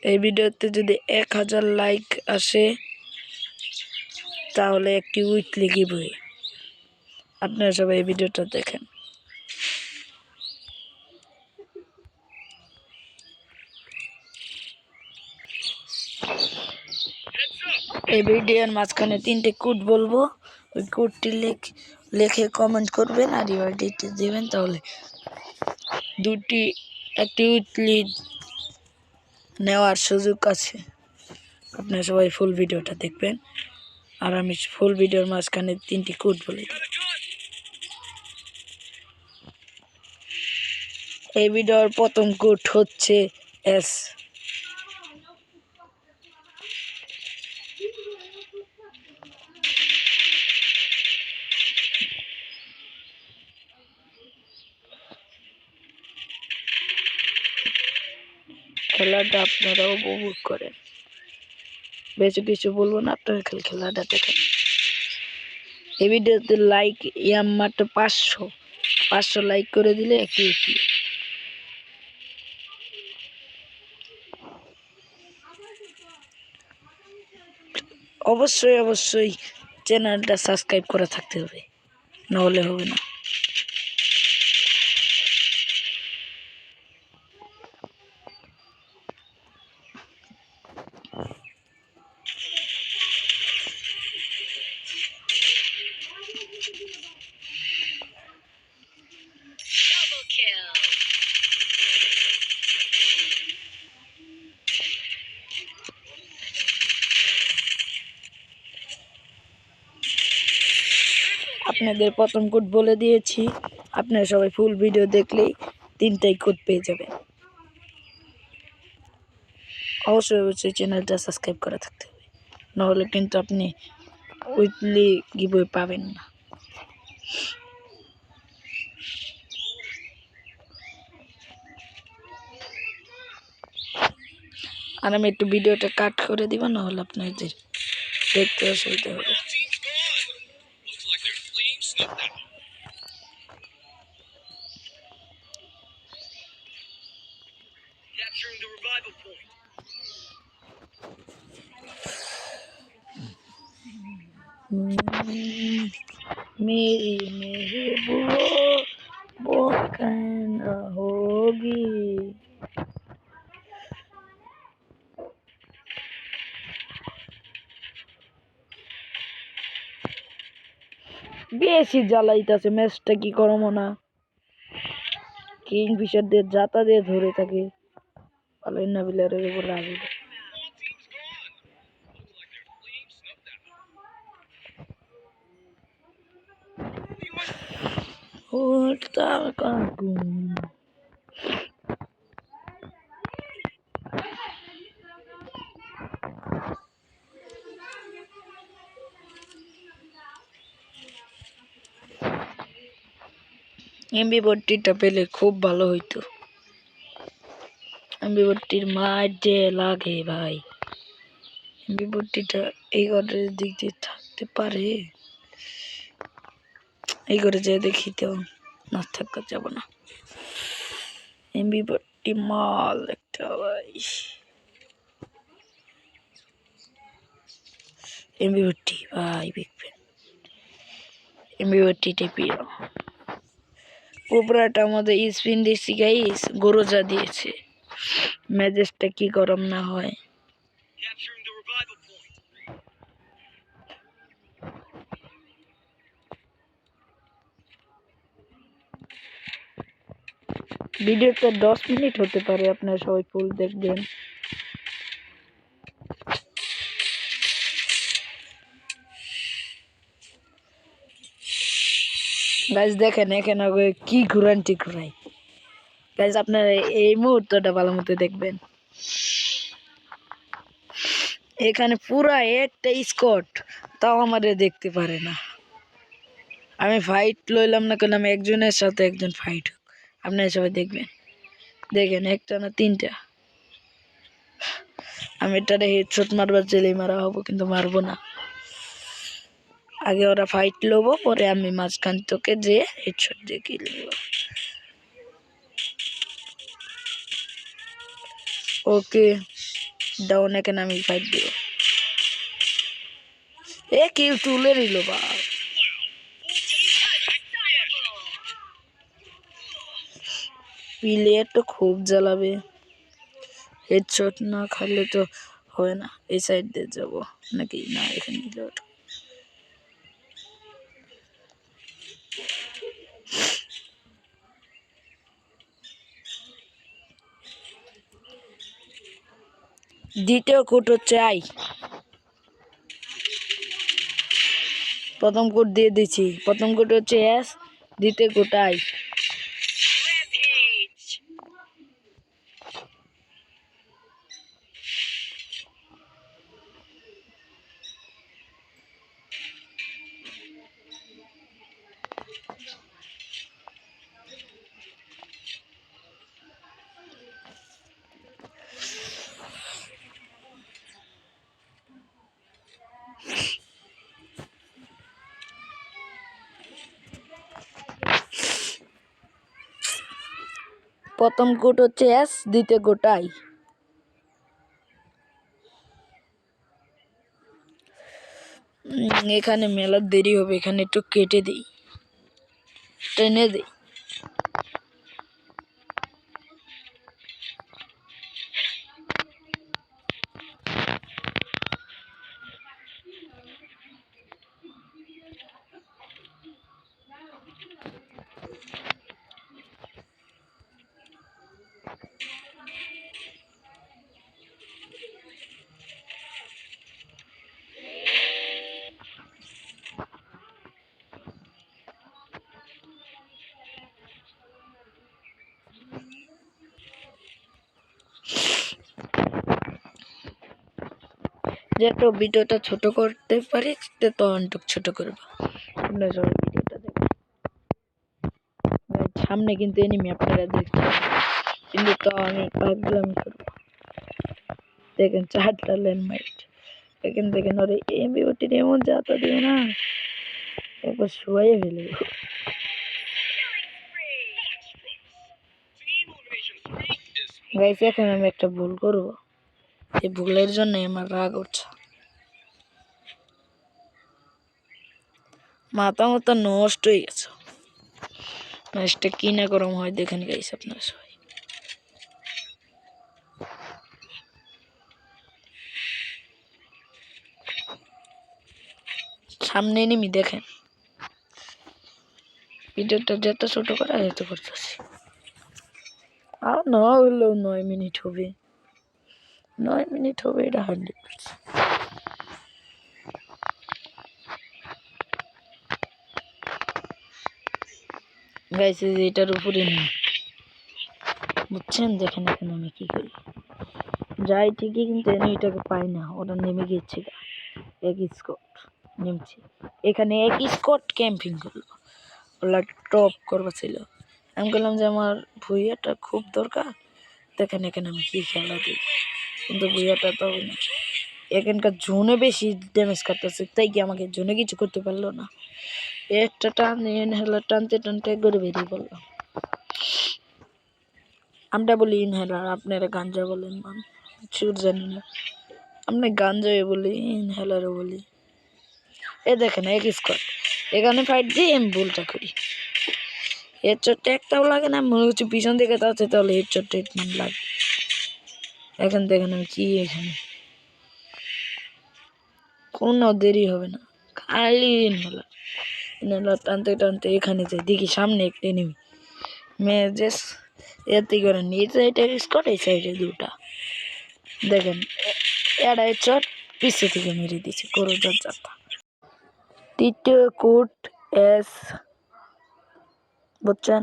এই ভিডিওতে যদি 1000 লাইক আসে তাহলে একটি উইকলি গিভওয়ে। আপনারা সবাই এই ভিডিওটা দেখেন। এই ভিডিওর মাঝখানে 3টে কোড বলবো, ওই কোডটি লিখে কমেন্ট করবেন আর ইউআইডিটি দিবেন, তাহলে একটি উইকলি নেওয়ার সুযোগ আছে। আপনারা সবাই ফুল ভিডিওটা দেখবেন আর আমি ফুল ভিডিওর মাঝখানে 3টি কোড বলে দিই। এই ভিডিওর প্রথম কোড হচ্ছে এস। খেলাটা আপনারাও উপভোগ করেন, বেশি কিছু বলবো না, আপনারা খেলাটা দেখেন। এই ভিডিওতে লাইক মাত্র 500 লাইক করে দিলে একটি উইকলি। অবশ্যই চ্যানেলটা সাবস্ক্রাইব করা থাকতে হবে, না হলে হবে না। আপনাদের প্রথম কোড বলে দিয়েছি, আপনারা সবাই ফুল ভিডিও দেখলেই 3টাই কোড পেয়ে যাবেন। অবশ্যই চ্যানেলটা সাবস্ক্রাইব করা থাকতে হবে, নাহলে কিন্তু আপনি উইকলি গিভওয়ে পাবেন না। আর আমি একটু ভিডিওটা কাট করে দিব, নাহলে আপনাদের দেখতে অসুবিধা হবে। मेरी महबूबा वो कहना होगी। বেশি জ্বালাইতেছে ম্যাচটা, কি করবো না। কিংফিশারদের জাতা দিয়ে ধরে থাকে, পালাইনা বিলারের উপর রাগে। এমবি40টা পেলে খুব ভালো হইতো। এমবি40র মার যে লাগে ভাই। এমবি40টা এই ঘরের দিক দিয়ে থাকতে পারে, এই ঘরে যে দেখি তো না থাকা যাব না। এমবি40 মাল একটা ভাই। এমবি40 ভাই দেখবেন, এমবি40 প্রিয়। উপরাটা আমাদের স্পিন দিচ্ছি গাইস, গরজা দিয়েছে। ম্যাজেসটা কি গরম না হয়। ভিডিওটা 10 মিনিট হতে পারে, আপনারা সবাই ফুল দেখবেন। গাইস দেখেন এখানে কি ঘুরান্টি ঘুরাই। গাইস আপনারা এই মুহূর্তটা ভালো মতো দেখবেন। এখানে পুরা একটা স্কট, তাও আমাদের দেখতে পারে না। আমি ফাইট লইলাম না কেন, আমি একজনের সাথে একজন ফাইট হোক, আপনারা সবাই দেখবেন। দেখেন একটা না 3টা। আমি এটারে হেডশট মারবার চেলেই মারা হবো, কিন্তু মারবো না। আগে ওরা ফাইট লবো, পরে আমি মাঝখান থেকে যে হেডশট দিয়ে কিল নেব। ওকে ডাউন এখানে আমি ফাইট দিব। এ কিল তুলে নিল বা প্লেয়ার তো খুব জ্বালাবে, হেডশট না খাইলে তো হয় না। এই সাইড দিয়ে যাবো নাকি না, এখানে দিলে ওঠো। দ্বিতীয় কোট হচ্ছে আই, প্রথম কোট দিয়ে দিচ্ছি। প্রথম কোট হচ্ছে এস, দ্বিতীয় কোট আই। প্রথম কোট হচ্ছে এস, দ্বিতীয় কোট আই। এখানে মেলার দেরি হবে, এখানে একটু কেটে দিই, টেনে দিই। যত ভিডিওটা ছোট করতে পারি তত অনেক ছোট করবো। আপনারা সবাই ভিডিওটা দেখেন। সামনে কিন্তু এনিমি আপনারা দেখতে, কিন্তু তো আমি পাগলামি করবো। দেখেন 4টা ল্যান্ডমাইট, দেখেন ওরে এমবিওটির এমন যাতা দিও না, একবার শুয়ে ফেলে। গাইস এখন আমি একটা ভুল করবো, এই ভুলের জন্য আমার রাগ উঠছে, মাথা মতো নষ্ট হয়ে গেছে। ম্যাচটা কি না গরম হয় দেখেন গাইস আপনারা সবাই। সামনে এনিমি দেখেন, ভিডিওটা যত ছোট করা যেত করতেছি। আর না হলেও 9 মিনিট হবে, 9 মিনিট হবে, এটা 100%। গাইস এটার উপরে নেই, বুঝছেন? দেখেন এখন আমি কি করি, যাই ঠিকই কিন্তু এনিমিটাকে পাই না, ওরা নেমে গেছে এক স্কট নেমছে। এখানে এক স্কট ক্যাম্পিং করলো, ওরা টপ করবা ছিল। আমি বললাম যে আমার ভুইয়াটা খুব দরকার, দেখেন এখানে আমি কি খেলা দিই, কিন্তু ভুইয়াটা তো না, এখানকার জোনে বেশি ড্যামেজ কাটতেছে, তাই কি আমাকে জোনে কিছু করতে পারলো না। একটা টান ইনহেলার টানতে টানতে করে বেরিয়ে পড়লাম। আমরা বলি ইনহেলার, আপনারা গাঞ্জা বলেন, মান চুর জানি না, আমরা গাঞ্জাও বলি ইনহেলারও বলি। এ দেখেন এক স্কোয়াড, এখানে ফাইট দিয়ে আমি ভুলটা করি, হেডশটটা একটাও লাগে না, মনে হচ্ছে পিছন দিকে তাতে, তাহলে হেডশট ট্রিটমেন্ট লাগে। এখন দেখেন আমি কি, এখানে কোনো দেরি হবে না, খালি ইনহেলার ইনহেলার টানতে টানতে এখানে যাই, দেখি সামনে একটা এনিমি মেজেস এতে করে এই সাইডে স্কট, এই সাইডে দুটা, দেখেন এটা হেডশট পিছে থেকে মেরে দিচ্ছে করো যাত্রা। তৃতীয় কোট এস, বুঝছেন?